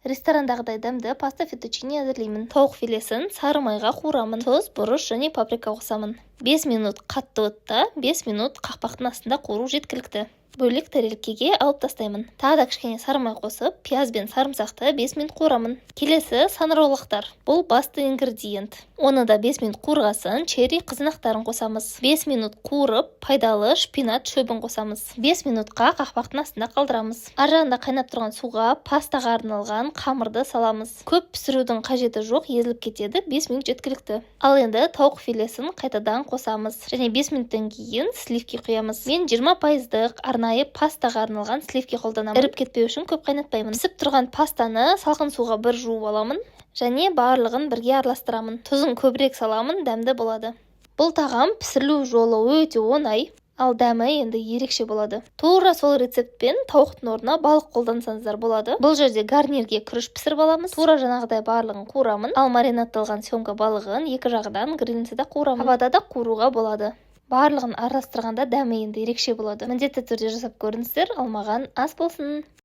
Ресторандағыдай дәмді паста феттучини әзірлеймін. Тауық филесін сары майға қуырамын. Тұз, бұрыш және паприка қосамын. 5 минут қатты отта, 5 минут қақпақтың астында қуыру жеткілікті. Бөлек тарелкеге алып тастаймын. Тағы да кішкене сары май қосып, пияз бен сарымсақты 5 минут қуырамын. Келесі саныраулықтар. Бұл басты ингредиент. Оны да 5 минут қуырғасын, черри қызанақтарын қосамыз. 5 минут қуырып, пайдалы шпинат шөбін қосамыз. 5 минутқа қақпақтың астында қалдырамыз. Ар жағында қайнап тұрған суға пастаға арналған қамырды саламыз. Көп пісірудің қажеті жоқ, езіліп кетеді, 5 минут жеткілікті. Ал енді тауық филесін қайтадан қосамыз. Және 5 минуттан кейін сливки құямыз. Мен 20% арнайы пастаға арналған сливки қолданамын. Іріп кетпеу үшін көп қайнатпаймын. Пісіп тұрған пастаны салқын суға бір жуып аламын. Және барлығын бірге араластырамын. Тұзын көбірек саламын, дәмді болады. Бұл тағам пісірілу жолы өте оңай, ал дәмі енді ерекше болады. Тура сол рецептпен тауықтың орнына балық қолдансаңыздар болады. Бұл жерде гарнирге күріш пісіріп аламыз. Тура жаңағыдай барлығын қуырамын. Ал маринадталған семга балығын екі жағынан грильницада қуырамын. Havada да қуыруға болады. Барлығын араластырғанда дәмі енді ерекше болады. Міндетті түрде жасап көріңіздер, ал маған ас болсын.